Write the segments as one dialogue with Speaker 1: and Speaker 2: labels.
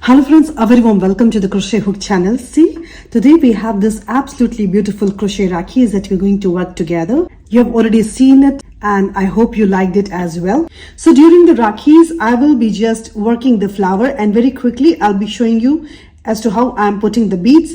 Speaker 1: Hello friends, a very warm welcome to the Crochet Hook channel. See, today we have this absolutely beautiful crochet rakhis that we're going to work together. You have already seen it and I hope you liked it as well. So during the rakhis, I will be just working the flower and very quickly I'll be showing you as to how I'm putting the beads.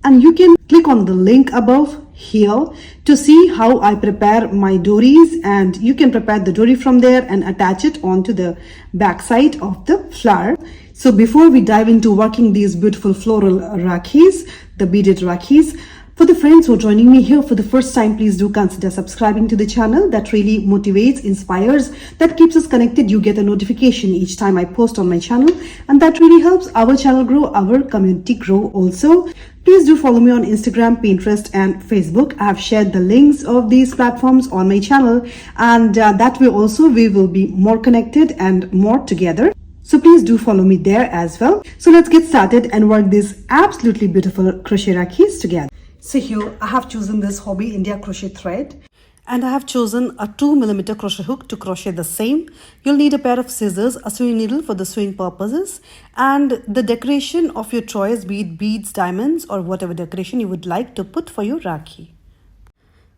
Speaker 1: And you can click on the link above here to see how I prepare my dories, and you can prepare the dory from there and attach it onto the back side of the flower. So before we dive into working these beautiful floral rakhis, the beaded rakhis, for the friends who are joining me here for the first time, please do consider subscribing to the channel. That really motivates, inspires, that keeps us connected. You get a notification each time I post on my channel, and that really helps our channel grow, our community grow also. Please do follow me on Instagram, Pinterest and Facebook. I have shared the links of these platforms on my channel, and that way also we will be more connected and more together. So please do follow me there as well. So let's get started and work these absolutely beautiful crochet rakhis together. So here I have chosen this Hobby India crochet thread, and I have chosen a 2mm crochet hook to crochet the same. You'll need a pair of scissors, a sewing needle for the sewing purposes, and the decoration of your choice, be it beads, diamonds or whatever decoration you would like to put for your rakhi.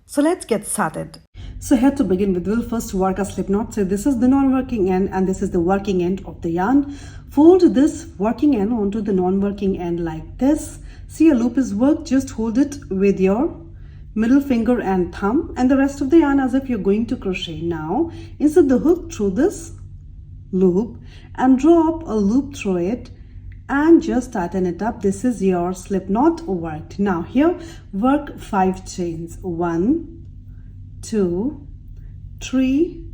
Speaker 1: So let's get started. So here to begin with, we'll first work a slip knot. So this is the non-working end and this is the working end of the yarn. Fold this working end onto the non-working end like this. See, a loop is worked, just hold it with your middle finger and thumb and the rest of the yarn as if you're going to crochet. Now insert the hook through this loop and drop a loop through it and just tighten it up. This is your slip knot worked. Now here work 5 chains. 1, 2, 3,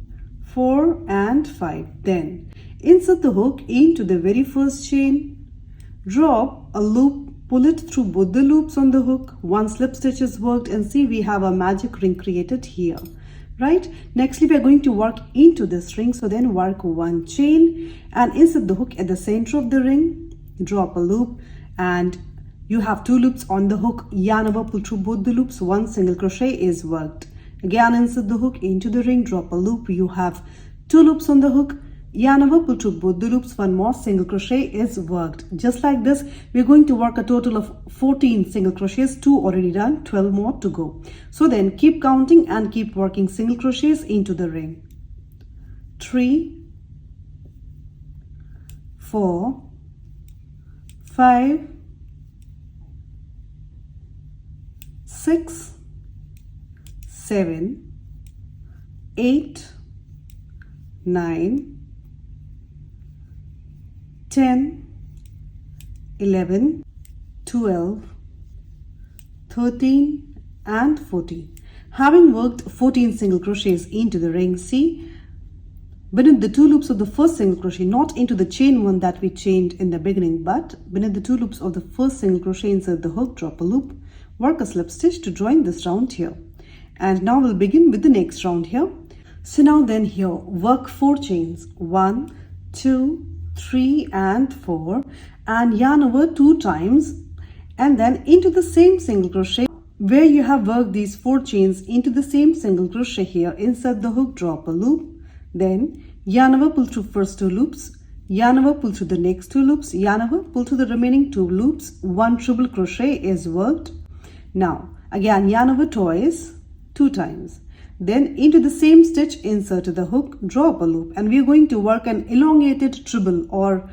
Speaker 1: 4 and 5. Then insert the hook into the very first chain, drop a loop, pull it through both the loops on the hook. 1 slip stitch is worked, and see, we have a magic ring created here, right? Nextly we are going to work into this ring. So then work 1 chain and insert the hook at the center of the ring, drop a loop, and you have 2 loops on the hook. Yarn over, pull through both the loops. 1 single crochet is worked. Again insert the hook into the ring, drop a loop. You have 2 loops on the hook. Yarn over, pull through both the loops. 1 more single crochet is worked. Just like this, we're going to work a total of 14 single crochets. 2 already done, 12 more to go. So then keep counting and keep working single crochets into the ring. 3, 4, 5, 6, 7, 8, 9, 10, 11, 12, 13 and 14. Having worked 14 single crochets into the ring, see, beneath the 2 loops of the first single crochet, not into the chain one that we chained in the beginning, but beneath the 2 loops of the first single crochet, insert the hook, drop a loop, work a slip stitch to join this round here. And now we'll begin with the next round here. So now then here work 4 chains. 1, 2, 3 and 4, and yarn over 2 times, and then into the same single crochet where you have worked these 4 chains, into the same single crochet here, insert the hook, drop a loop, then yarn over, pull through first 2 loops, yarn over, pull through the next 2 loops, yarn over, pull through the remaining 2 loops. 1 triple crochet is worked. Now again yarn over twice, 2 times. Then into the same stitch, insert the hook, drop a loop, and we are going to work an elongated treble or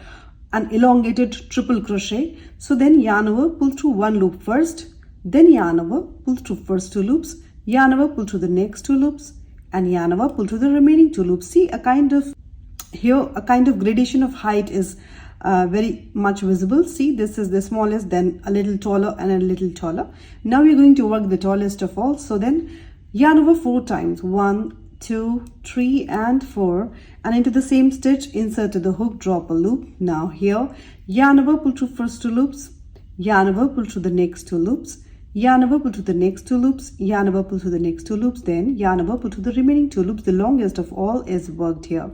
Speaker 1: an elongated triple crochet. So then yarn over, pull through 1 loop first, then yarn over, pull through first 2 loops, yarn over, pull through the next 2 loops, and yarn over, pull through the remaining 2 loops. See, a kind of gradation of height is very much visible. See, this is the smallest, then a little taller and a little taller. Now we're going to work the tallest of all. So then yarn over 4 times. 1, 2, 3 and 4, and into the same stitch, insert the hook, drop a loop. Now here yarn over, pull through first 2 loops, yarn over, pull through the next 2 loops, yarn over, pull through the next 2 loops, yarn over, pull through the next 2 loops, then yarn over, pull through the remaining 2 loops. The longest of all is worked here,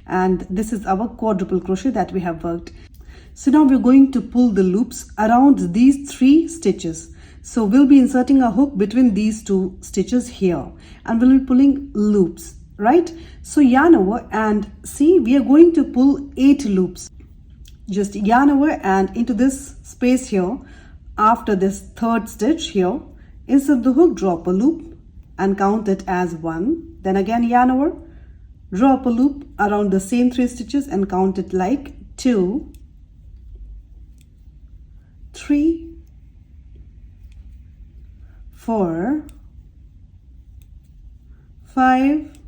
Speaker 1: and this is our quadruple crochet that we have worked. So now we're going to pull the loops around these 3 stitches. So we'll be inserting a hook between these 2 stitches here, and we'll be pulling loops, right? So yarn over and see, we are going to pull 8 loops. just yarn over and into this space here, after this third stitch here, insert the hook, drop a loop and count it as 1. Then again yarn over, drop a loop around the same 3 stitches and count it like 2, 3, 4, 5,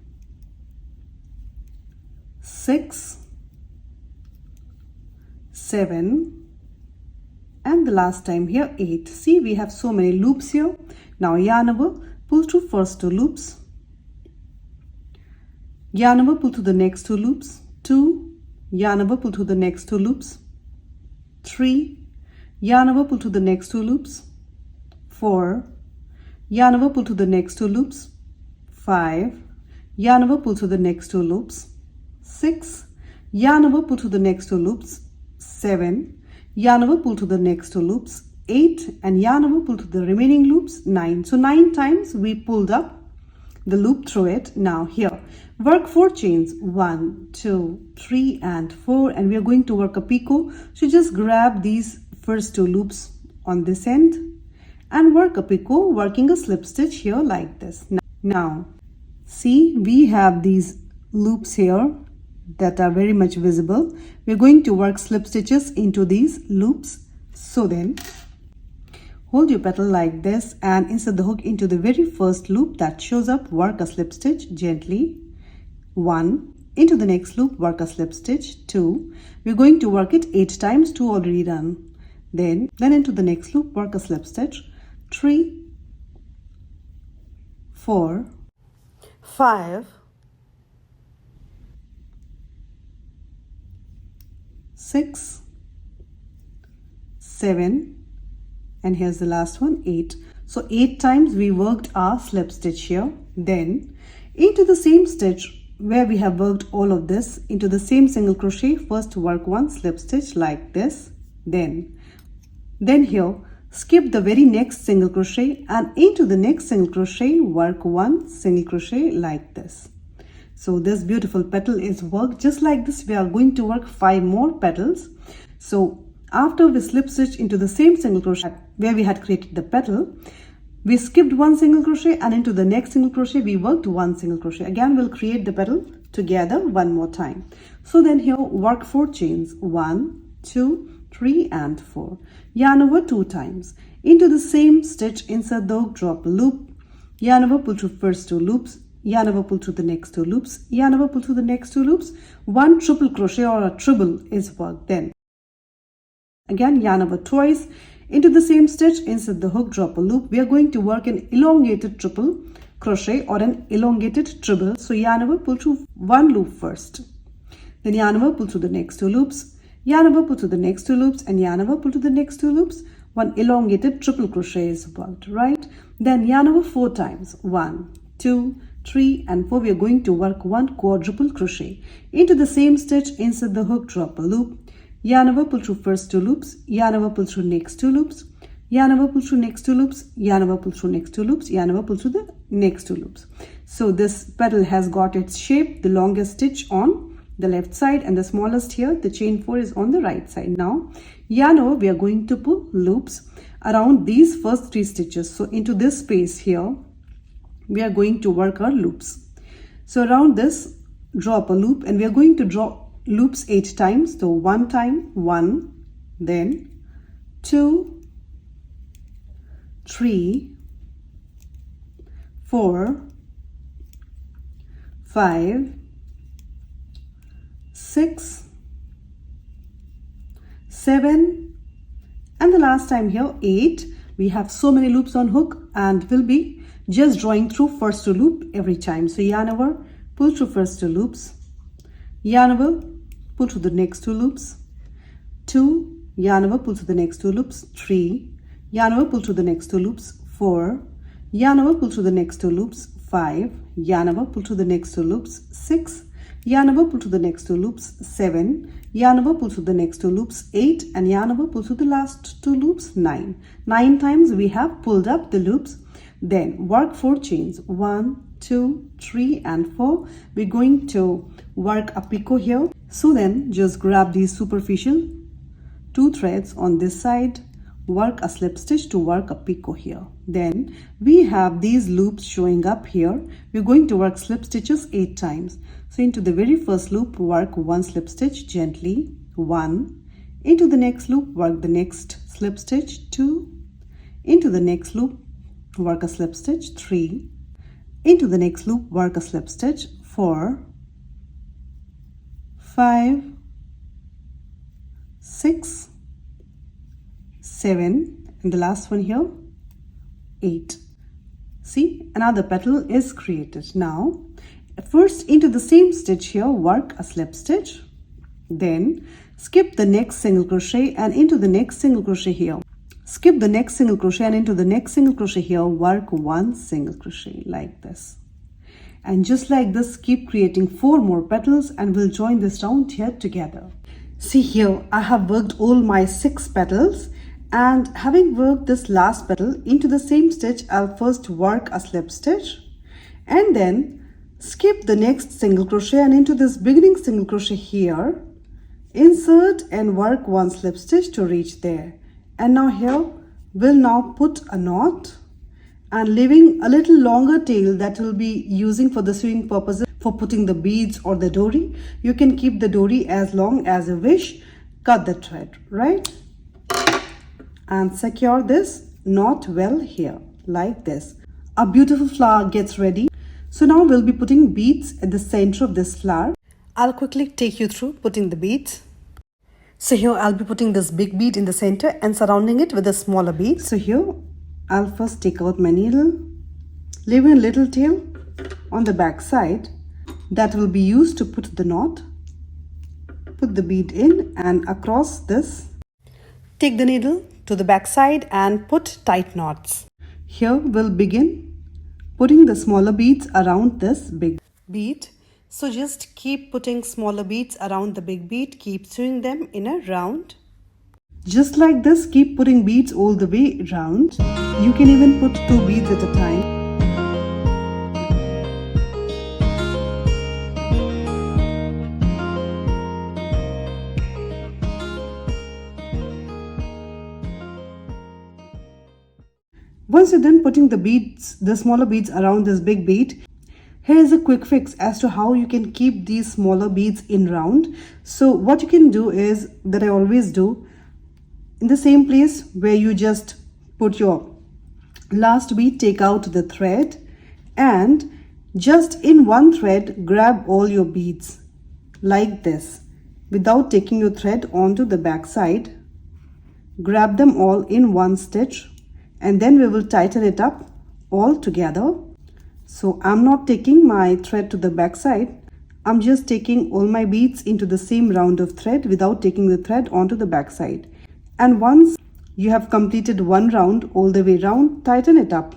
Speaker 1: 6, 7, and the last time here 8. See, we have so many loops here. Now yarn over, pull through first 2 loops, yarn over, pull through the next 2 loops, 2, yarn over, pull through the next 2 loops, 3, yarn over, pull through the next 2 loops, 4, yarn over, pull through the next 2 loops, 5, yarn over, pull through the next 2 loops, 6, yarn over, pull through the next 2 loops, 7, yarn over, pull through the next 2 loops, 8, and yarn over, pull through the remaining loops, 9. So 9 times we pulled up the loop through it. Now here, work 4 chains, 1, 2, 3, and 4, and we are going to work a picot. So just grab these first 2 loops on this end and work a picot, working a slip stitch here like this. Now, see, we have these loops here that are very much visible. We're going to work slip stitches into these loops. So then, hold your petal like this and insert the hook into the very first loop that shows up, work a slip stitch gently, 1, into the next loop, work a slip stitch, 2, we're going to work it 8 times, 2 already done, then into the next loop, work a slip stitch, 3, 4, 5, 6, 7, and here's the last one, 8. So 8 times we worked our slip stitch here. Then into the same stitch where we have worked all of this, into the same single crochet, first work 1 slip stitch like this, then here skip the very next single crochet and into the next single crochet work 1 single crochet like this. So this beautiful petal is worked just like this. We are going to work 5 more petals. So after we slip stitch into the same single crochet where we had created the petal, we skipped 1 single crochet and into the next single crochet we worked 1 single crochet. Again we'll create the petal together one more time. So then here work 4 chains, 1, 2, 3, and 4. Yarn over 2 times. Into the same stitch, insert the hook, drop a loop, yarn over, pull through first 2 loops, yarn over, pull through the next 2 loops, yarn over, pull through the next 2 loops, 1 triple crochet or a treble is worked. Then again yarn over twice, into the same stitch, insert the hook, drop a loop. We are going to work an elongated triple crochet or an elongated treble. So yarn over, pull through 1 loop first, then yarn over, pull through the next 2 loops, yarn over, pull through the next 2 loops, and yarn over, pull through the next 2 loops. 1 elongated triple crochet is worked, right? Then yarn over 4 times, 1, 2, 3, and 4. We are going to work 1 quadruple crochet. Into the same stitch, insert the hook, drop a loop, yarn over, pull through first 2 loops, yarn over, pull through next 2 loops, yarn over, pull through next 2 loops, yarn over, pull through next 2 loops, yarn over, pull through the next 2 loops. So this petal has got its shape, the longest stitch on the left side and the smallest here, the chain 4, is on the right side. Now yarn over, we are going to pull loops around these first 3 stitches. So into this space here we are going to work our loops. So around this, drop a loop, and we are going to draw loops 8 times. So 1 time, 1, then 2, 3, 4, 5, 6, 7, and the last time here 8. We have so many loops on hook and we'll be just drawing through first 2 loop every time. So yarn over, pull through first 2 loops, yarn over, pull through the next 2 loops, 2, yarn over, pull through the next 2 loops, 3, yarn over, pull through the next 2 loops, 4, yarn over, pull through the next 2 loops, 5, yarn over, pull through the next 2 loops, 6, yarn over, pull through the next 2 loops, 7, yarn over, pull through the next 2 loops, 8, and yarn over, pull through the last 2 loops, 9. 9 times we have pulled up the loops. Then work 4 chains, 1, 2, 3, and 4. We're going to work a picot here. So then just grab these superficial 2 threads on this side, work a slip stitch to work a picot here. Then we have these loops showing up here. We're going to work slip stitches 8 times. So into the very first loop, work 1 slip stitch gently, 1. Into the next loop, work the next slip stitch, 2. Into the next loop, work a slip stitch, 3. Into the next loop, work a slip stitch, 4, 5, 6, 7, and the last one here, 8. See, another petal is created. Now, first into the same stitch here, work a slip stitch, then skip the next single crochet and into the next single crochet here. Skip the next single crochet and into the next single crochet here, work 1 single crochet like this. And just like this, keep creating 4 more petals and we'll join this round here together. See here, I have worked all my 6 petals, and having worked this last petal into the same stitch, I'll first work a slip stitch and then skip the next single crochet and into this beginning single crochet here, insert and work 1 slip stitch to reach there. And now here we'll now put a knot and leaving a little longer tail that will be using for the sewing purposes for putting the beads or the dory. You can keep the dory as long as you wish. Cut the thread, right? And secure this knot well here like this. A beautiful flower gets ready. So now we'll be putting beads at the center of this flower. I'll quickly take you through putting the beads. So here I'll be putting this big bead in the center and surrounding it with a smaller bead. So here I'll first take out my needle, leaving a little tail on the back side that will be used to put the knot. Put the bead in and across this. Take the needle to the back side and put tight knots. Here we'll begin putting the smaller beads around this big bead. So just keep putting smaller beads around the big bead, keep sewing them in a round. Just like this, keep putting beads all the way around. You can even put 2 beads at a time. Once you're done putting the beads, the smaller beads around this big bead, here is a quick fix as to how you can keep these smaller beads in round. So what you can do is, that I always do, in the same place where you just put your last bead, take out the thread and just in one thread grab all your beads like this without taking your thread onto the back side. Grab them all in one stitch and then we will tighten it up all together. So I'm not taking my thread to the back side. I'm just taking all my beads into the same round of thread without taking the thread onto the back side. And once you have completed one round all the way round, tighten it up,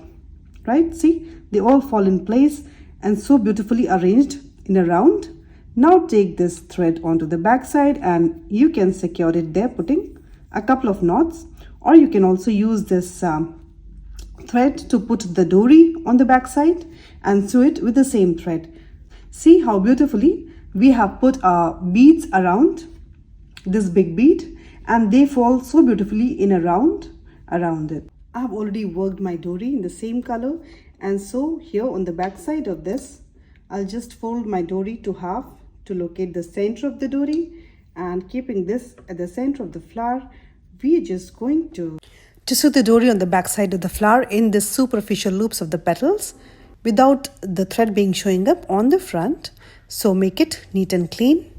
Speaker 1: right? See, they all fall in place and so beautifully arranged in a round. Now take this thread onto the back side and you can secure it there, putting a couple of knots, or you can also use this thread to put the dory on the back side and sew it with the same thread. See how beautifully we have put our beads around this big bead and they fall so beautifully in a round around it. I have already worked my dory in the same color, and so here on the back side of this, I'll just fold my dory to half to locate the center of the dory, and keeping this at the center of the flower, we are just going to sew the dory on the back side of the flower in the superficial loops of the petals without the thread being showing up on the front. So make it neat and clean.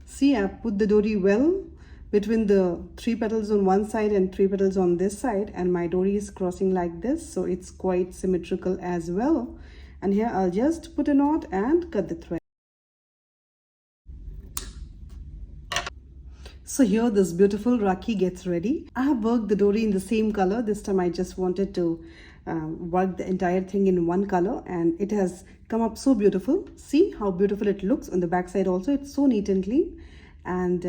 Speaker 1: See, I've put the dory well between the 3 petals on one side and 3 petals on this side, and my dory is crossing like this, so it's quite symmetrical as well. And here I'll just put a knot and cut the thread. So here this beautiful Rakhi gets ready. I have worked the dory in the same color. This time I just wanted to work the entire thing in one color, and it has come up so beautiful. See how beautiful it looks on the back side also. It's so neat and clean, and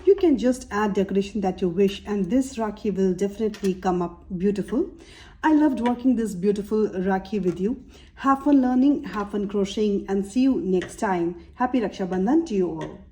Speaker 1: you can just add decoration that you wish, and this Rakhi will definitely come up beautiful. I loved working this beautiful Rakhi with you. Have fun learning, have fun crocheting, and see you next time. Happy Rakshabandhan to you all.